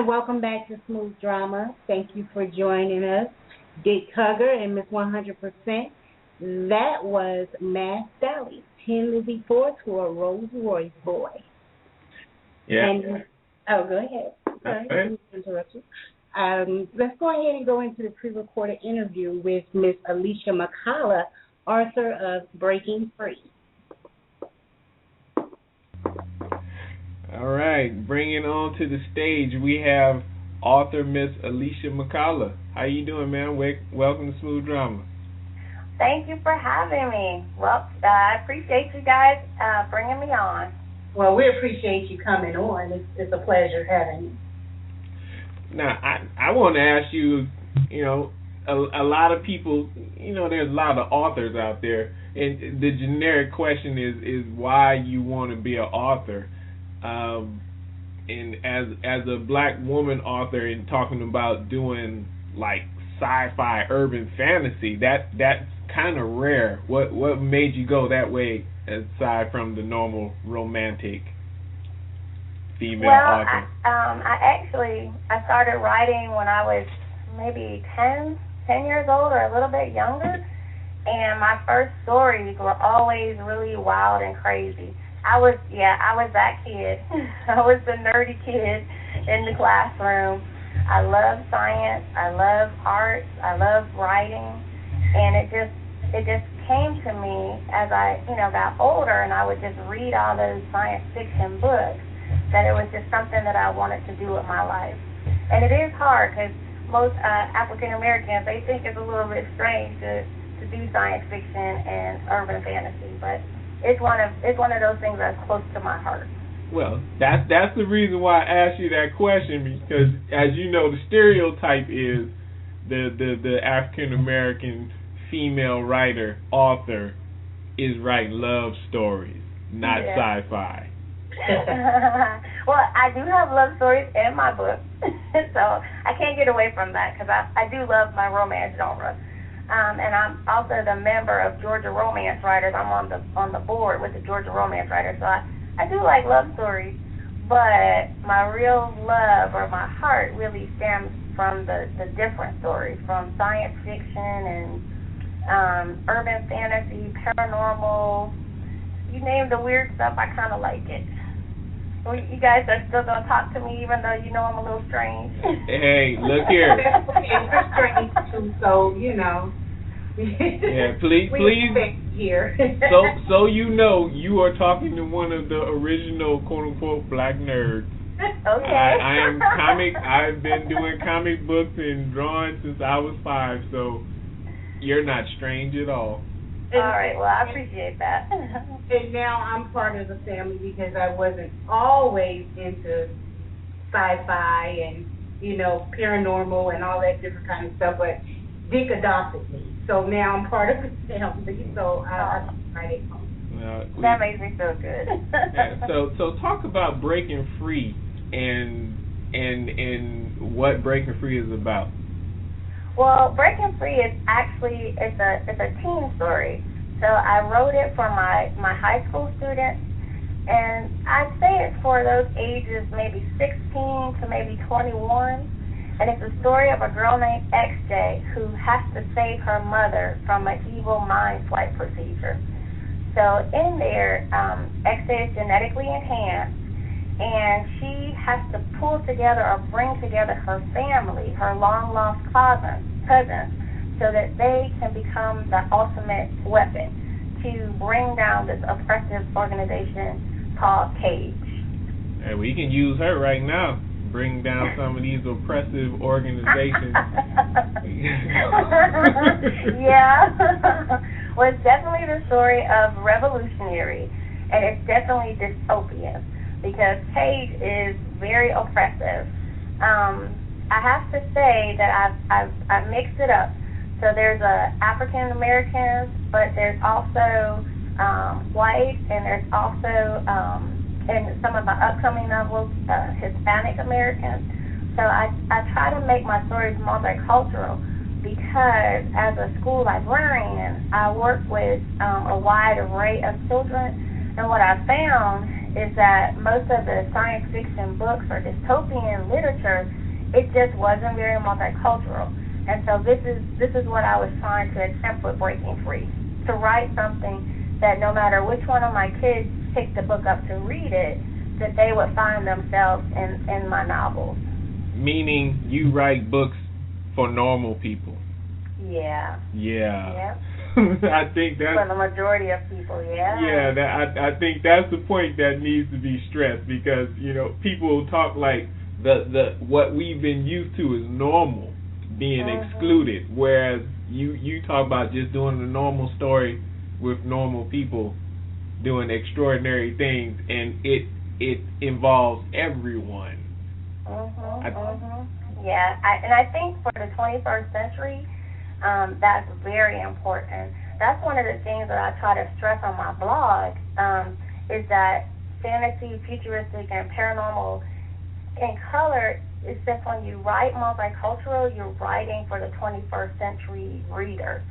Welcome back to Smooth Drama. Thank you for joining us, Dick Hugger and Miss 100%. That was Mass Sally, 10 Lizzie Ford to a Rolls Royce boy. Yeah. And, go ahead. Sorry, Okay. didn't interrupt you. Let's go ahead and go into the pre-recorded interview with Miss Alicia McCalla, author of Breaking Free. All right, bringing on to the stage, we have author Miss Alicia McCalla. How you doing, ma'am? Welcome to Smooth Drama. Thank you for having me. Well, I appreciate you guys bringing me on. Well, we appreciate you coming on. It's a pleasure having you. Now, I want to ask you, a lot of people, there's a lot of authors out there, and the generic question is why you want to be an author. And as a black woman author and talking about doing like sci-fi urban fantasy, that's kind of rare. What made you go that way aside from the normal romantic female author? I started writing when I was maybe 10 years old or a little bit younger, and my first stories were always really wild and crazy. I was that kid. I was the nerdy kid in the classroom. I love science. I love art. I love writing, and it just came to me as I got older, and I would just read all those science fiction books, that it was just something that I wanted to do with my life. And it is hard because most African Americans, they think it's a little bit strange to do science fiction and urban fantasy, but it's one of those things that's close to my heart. Well, that's the reason why I asked you that question, because as you know, the stereotype is the African American female writer author is writing love stories, not sci-fi. Well, I do have love stories in my book, so I can't get away from that because I do love my romance genre. And I'm also the member of Georgia Romance Writers. I'm on the board with the Georgia Romance Writers, so I do like love stories, but my real love or my heart really stems from the different stories, from science fiction and urban fantasy, paranormal. You name the weird stuff, I kind of like it. Well, you guys are still going to talk to me even though you know I'm a little strange. Hey, look here. We're strange too, so, Yeah, please. Here. so you are talking to one of the original quote unquote black nerds. Okay. I am comic. I've been doing comic books and drawing since I was 5, so you're not strange at all. All right, well, I appreciate that. And now I'm part of the family because I wasn't always into sci-fi and, paranormal and all that different kind of stuff, but Dick adopted me. So now I'm part of the family, so I write it. That makes me feel good. So talk about Breaking Free and what Breaking Free is about. Well, Breaking Free is actually it's a teen story. So I wrote it for my high school students, and I'd say it's for those ages maybe 16 to maybe 21. And it's a story of a girl named XJ who has to save her mother from an evil mind flight procedure. So in there, XJ is genetically enhanced, and she has to pull together or bring together her family, her long-lost cousins, so that they can become the ultimate weapon to bring down this oppressive organization called Cage. Hey, we can use her right now. Bring down some of these oppressive organizations. Yeah. Well, it's definitely the story of revolutionary, and it's definitely dystopian because Cage is very oppressive. I have to say that I've mixed it up. So there's African Americans, but there's also white, and there's also in some of my upcoming novels, Hispanic Americans. So I try to make my stories multicultural because as a school librarian, I work with a wide array of children, and what I found is that most of the science fiction books or dystopian literature, it just wasn't very multicultural. And so this is what I was trying to attempt with Breaking Free, to write something that no matter which one of my kids picked the book up to read it, that they would find themselves in my novels. Meaning you write books for normal people. Yeah. Yeah. Yep. I think that's for the majority of people. Yeah. Yeah, I think that's the point that needs to be stressed, because people talk like the what we've been used to is normal being excluded, whereas you talk about just doing a normal story with normal people doing extraordinary things, and it involves everyone. Yeah, I think for the 21st century, that's very important. That's one of the things that I try to stress on my blog, is that fantasy, futuristic, and paranormal in color is just when you write multicultural, you're writing for the 21st century reader.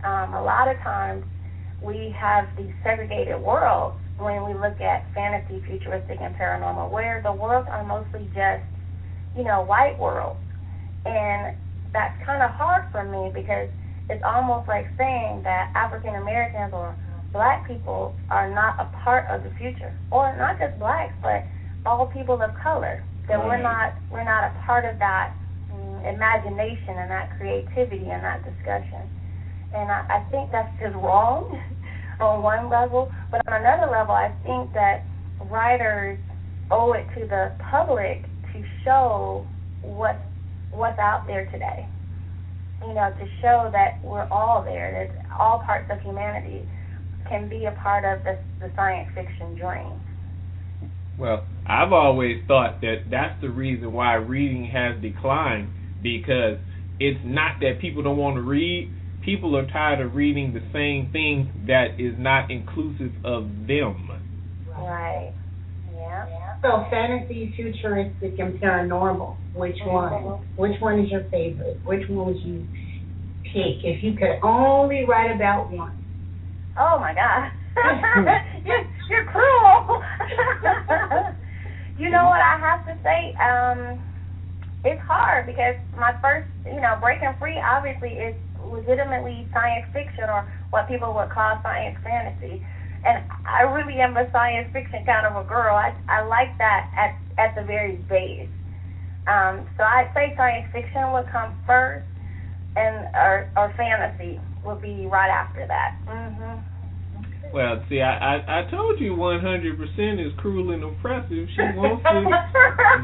A lot of times we have these segregated worlds when we look at fantasy, futuristic, and paranormal, where the worlds are mostly just, white worlds. And that's kind of hard for me, because it's almost like saying that African Americans or black people are not a part of the future, or not just blacks, but all people of color. That we're not a part of that imagination and that creativity and that discussion. And I think that's just wrong on one level, but on another level, I think that writers owe it to the public to show what's out there today. To show that we're all there, that all parts of humanity can be a part of the science fiction dream. Well, I've always thought that that's the reason why reading has declined, because it's not that people don't want to read. People are tired of reading the same thing that is not inclusive of them. Right. Yeah. So fantasy, futuristic, and paranormal, which one? Which one is your favorite? Which one would you pick if you could only write about one? Oh my God. You're cruel. You know what I have to say? It's hard, because my first, Breaking Free obviously is legitimately science fiction, or what people would call science fantasy. And I really am a science fiction kind of a girl. I like that at the very base. So I'd say science fiction would come first, and or fantasy would be right after that. Well, see, I told you 100% is cruel and oppressive. She wants to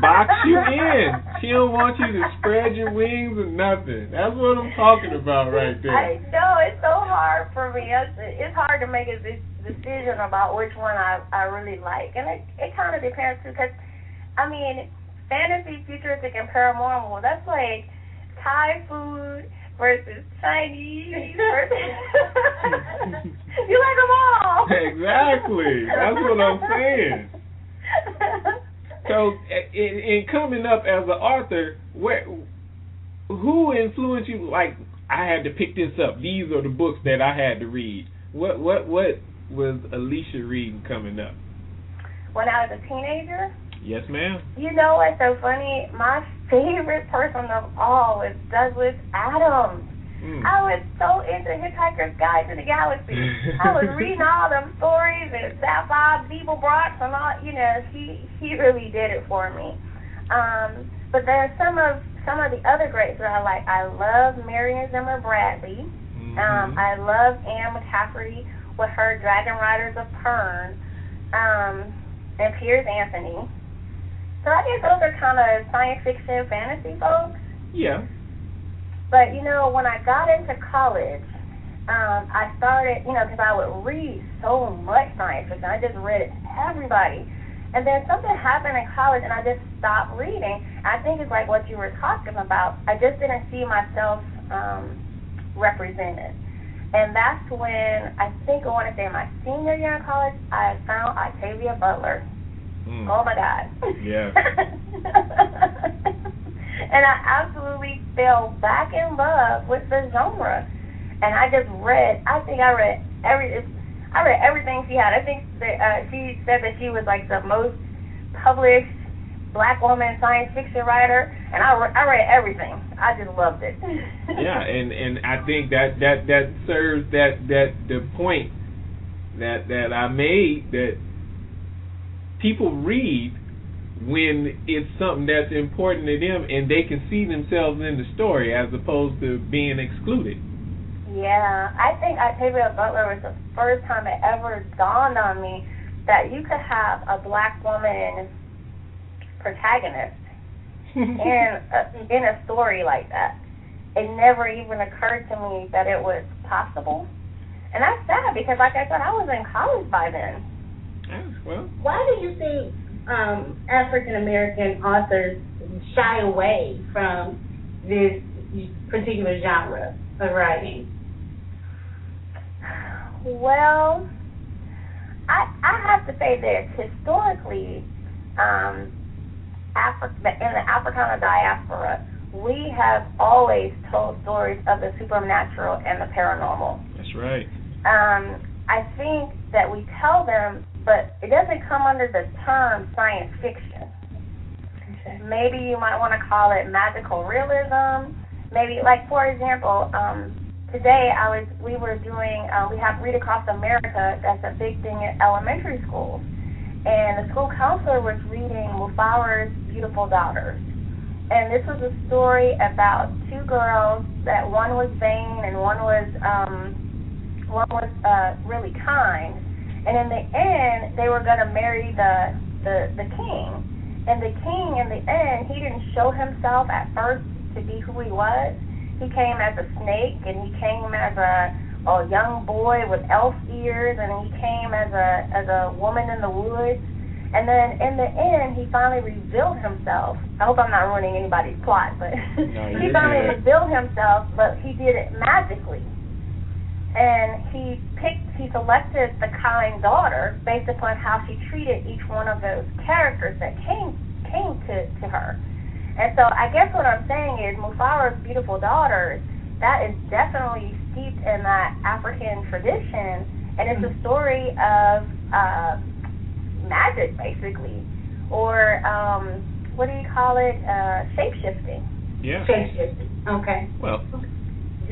box you in. She don't want you to spread your wings or nothing. That's what I'm talking about right there. I know, it's so hard for me. It's hard to make a decision about which one I really like. And it kind of depends, too, because, fantasy, futuristic, and paranormal, that's like Thai food versus Chinese versus... You like them all. Exactly. That's what I'm saying. So, in coming up as an author, who influenced you? Like, I had to pick this up. These are the books that I had to read. What was Alicia reading coming up? When I was a teenager? Yes, ma'am. You know what's so funny? My favorite person of all was Douglas Adams. I was so into Hitchhiker's Guide to the Galaxy. I was reading all them stories and Sapphire, Beeble Brox, and all. He really did it for me. But there's some of the other greats that I like. I love Marion Zimmer Bradley. I love Anne McCafferty with her Dragon Riders of Pern, and Piers Anthony. So I guess those are kind of science fiction, fantasy folks. Yeah. But, when I got into college, I started, because I would read so much science fiction. I just read it to everybody. And then something happened in college, and I just stopped reading. I think it's like what you were talking about. I just didn't see myself represented. And that's when, I want to say my senior year in college, I found Octavia Butler. Oh, my God. Yeah. And I absolutely fell back in love with the genre. And I just read, I think I read I read everything she had. I think that, she said that she was like the most published Black woman science fiction writer, and I read everything. I just loved it. Yeah, and I think that serves that the point that I made, that people read when it's something that's important to them and they can see themselves in the story as opposed to being excluded. Yeah, I think Octavia Butler was the first time it ever dawned on me that you could have a Black woman protagonist in a story like that. It never even occurred to me that it was possible. And that's sad because, like I said, I was in college by then. Well, why do you think African American authors shy away from this particular genre of writing? Well, I have to say this. Historically, in the Africana diaspora, we have always told stories of the supernatural and the paranormal. That's right. I think that we tell them, but it doesn't come under the term science fiction. Okay. Maybe you might want to call it magical realism. Maybe, like, for example, today we have Read Across America. That's a big thing at elementary schools. And the school counselor was reading Mufawar's Beautiful Daughters. And this was a story about two girls, that one was vain and one was really kind. And in the end, they were going to marry the king. And the king, in the end, he didn't show himself at first to be who he was. He came as a snake, and he came as a young boy with elf ears, and he came as a woman in the woods. And then in the end, he finally revealed himself. I hope I'm not ruining anybody's plot, but he finally revealed himself, but he did it magically. And he selected the kind daughter based upon how she treated each one of those characters that came to her. And so I guess what I'm saying is Mufawar's Beautiful Daughters, that is definitely steeped in that African tradition, and it's a story of magic, basically, or what do you call it? Shape-shifting. Yeah. Shape-shifting. Okay. Well.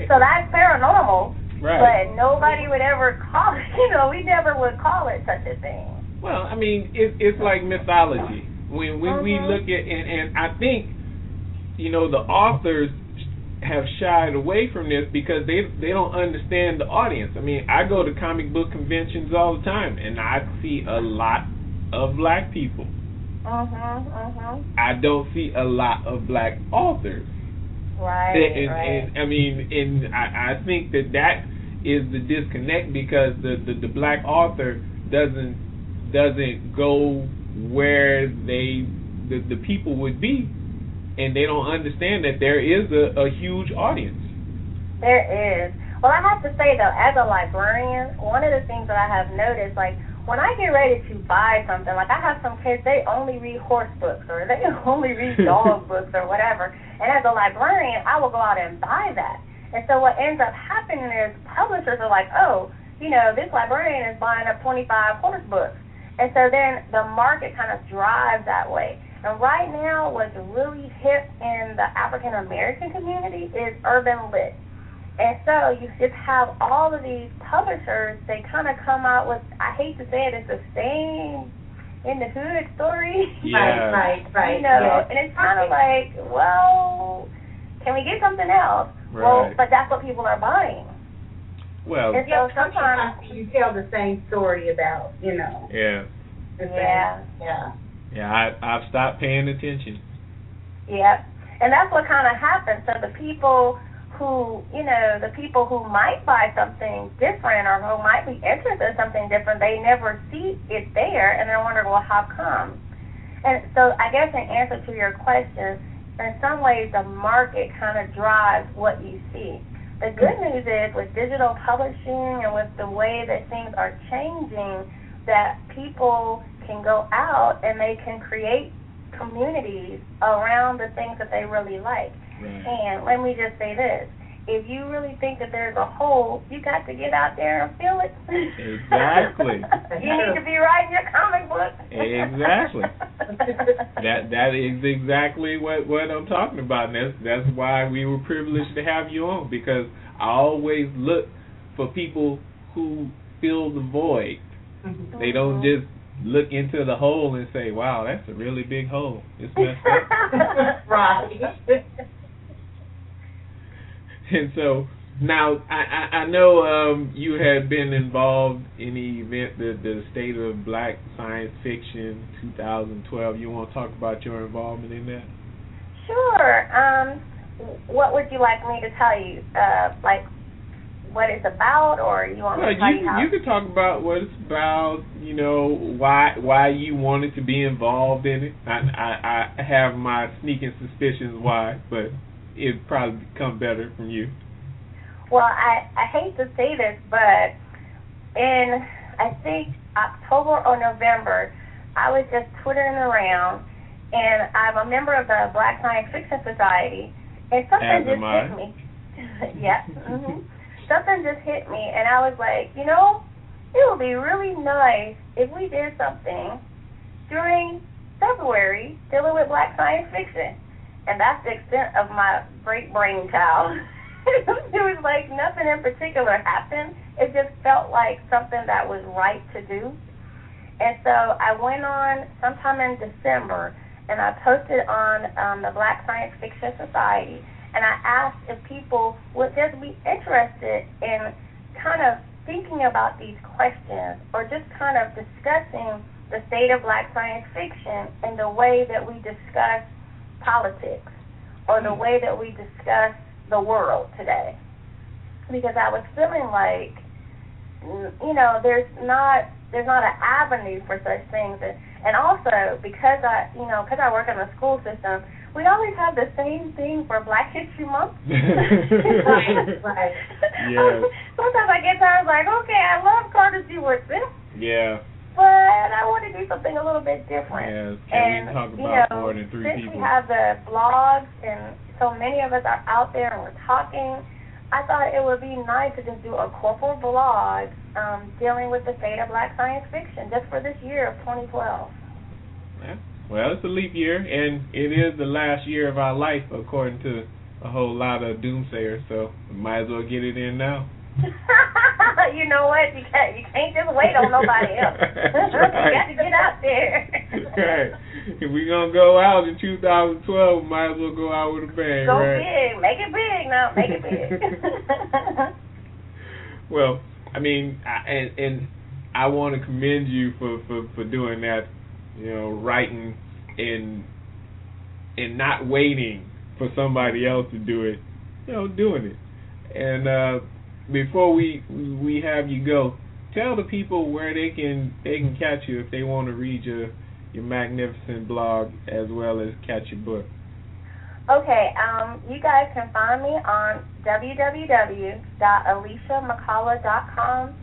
So that's paranormal, right? But nobody would ever call it. We never would call it such a thing. Well, I mean, it's like mythology. When we look at, and I think, the authors have shied away from this because they don't understand the audience. I mean, I go to comic book conventions all the time, and I see a lot of Black people. I don't see a lot of Black authors. Right. And I mean, and I think that is the disconnect, because the Black author doesn't go where the people would be, and they don't understand that there is a huge audience. There is. Well, I have to say, though, as a librarian, one of the things that I have noticed, like, when I get ready to buy something, like I have some kids, they only read horse books, or they only read dog books, or whatever. And as a librarian, I will go out and buy that. And so what ends up happening is publishers are like, oh, this librarian is buying up 25 horse books. And so then the market kind of drives that way. And right now, what's really hip in the African American community is urban lit. And so you just have all of these publishers, they kind of come out with, I hate to say it, it's the same in the hood story. Yeah. Right. And it's kind of like, well, can we get something else? Right. Well, but that's what people are buying. Well, and so sometimes you tell the same story about, Yeah. Yeah, I've stopped paying attention. Yeah. And that's what kind of happens. So the people who might buy something different, or who might be interested in something different, they never see it there, and they're wondering, well, how come? And so I guess in answer to your question, in some ways the market kind of drives what you see. The good news is, with digital publishing and with the way that things are changing, that people can go out and they can create communities around the things that they really like. Right. And let me just say this. if you really think that there's a hole, you got to get out there and fill it. Exactly. You need to be writing your comic book. Exactly. That is exactly what I'm talking about, and that's why we were privileged to have you on, because I always look for people who fill the void. They don't just look into the hole and say, wow, that's a really big hole. It's messed up. Right. And so now I know you had been involved in the event, the State of Black Science Fiction 2012. You want to talk about your involvement in that? Sure. What would you like me to tell you? Like what it's about, or you want me to tell you how? You could talk about what it's about. You know, why you wanted to be involved in it. I have my sneaking suspicions why, but it'd probably come better from you. Well, I hate to say this, but in, I think, October or November, I was just twittering around, and I'm a member of the Black Science Fiction Society, and something just hit me. Yeah. Something just hit me, and I was like, you know, it would be really nice if we did something during February dealing with Black science fiction. And that's the extent of my great brainchild. It was like nothing in particular happened. It just felt like something that was right to do. And so I went on sometime in December, and I posted on the Black Science Fiction Society, and I asked if people would just be interested in kind of thinking about these questions, or just kind of discussing the state of Black science fiction and the way that we discuss politics, or the way that we discuss the world today. Because I was feeling like, you know, there's not an avenue for such things, and also because I work in the school system, we always have the same thing for Black History Month. Right. Yeah. Sometimes I get tired, like, okay, I love Carter G. Woodson. Yeah. But I want to do something a little bit different. Yeah, can we talk about more than three since people? We have the blogs, and so many of us are out there and we're talking, I thought it would be nice to just do a corporate blog dealing with the state of Black science fiction just for this year of 2012. Yeah. Well, it's a leap year, and it is the last year of our life, according to a whole lot of doomsayers, so we might as well get it in now. You know what? You can't just wait on nobody else. You got to get out there. Right. If we're going to go out in 2012, we might as well go out with a bang, Go right? big. Make it big now. Make it big. Well, I mean, and I want to commend you for doing that, you know, writing and not waiting for somebody else to do it, you know, doing it. And before we have you go, tell the people where they can catch you if they want to read your magnificent blog as well as catch your book. Okay, you guys can find me on www.aliciamccalla.com,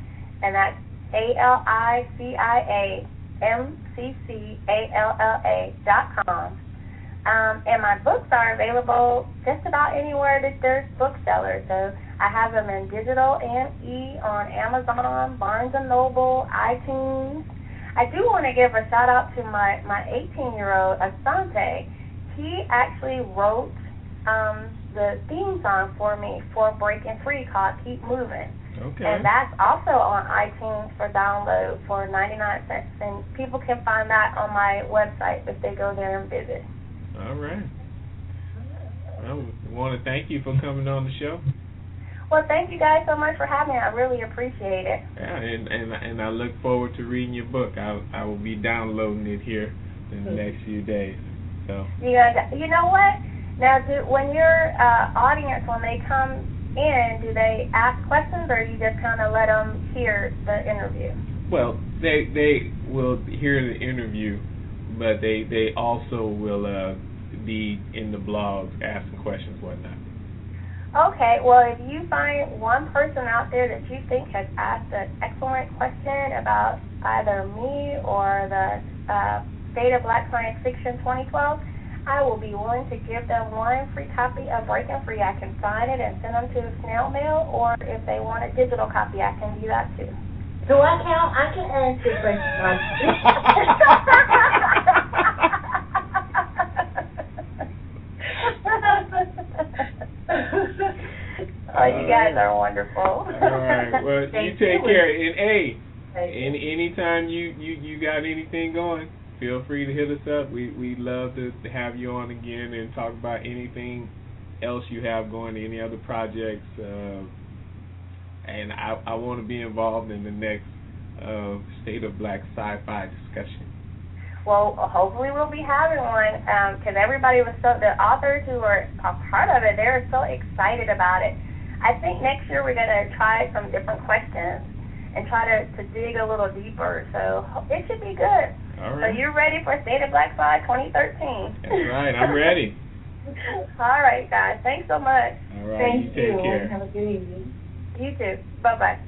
and that's ALICIAMCCALLA.com. And my books are available just about anywhere that there's booksellers. So I have them in digital and on Amazon, Barnes & Noble, iTunes. I do want to give a shout out to my 18-year-old, Asante. He actually wrote the theme song for me for Breaking Free called Keep Moving. Okay. And that's also on iTunes for download for 99 cents. And people can find that on my website if they go there and visit. All right. Well, we want to thank you for coming on the show. Well, thank you guys so much for having me. I really appreciate it. Yeah, and I look forward to reading your book. I will be downloading it here in the next few days. So. Yeah, you know what? Now, when your audience, when they come in, do they ask questions, or you just kind of let them hear the interview? Well, they will hear the interview, but they also will be in the blog asking questions, whatnot. Okay, well, if you find one person out there that you think has asked an excellent question about either me or the State of Black Science Fiction 2012, I will be willing to give them one free copy of Breaking Free. I can sign it and send them to snail mail, or if they want a digital copy, I can do that too. Do I count? I can answer the question. Oh, you guys are wonderful. All right. Well, you take care. And hey, anytime you got anything going, feel free to hit us up. We'd love to have you on again and talk about anything else you have going, any other projects. And I want to be involved in the next State of Black sci-fi discussion. Well, hopefully we'll be having one, because everybody was the authors who are a part of it, they're so excited about it. I think next year we're going to try some different questions and try to dig a little deeper, so it should be good. All right. So you're ready for State of Black Sci 2013? That's right, I'm ready. All right, guys. Thanks so much. All right, Thank you take care. Have a good evening. You too. Bye-bye.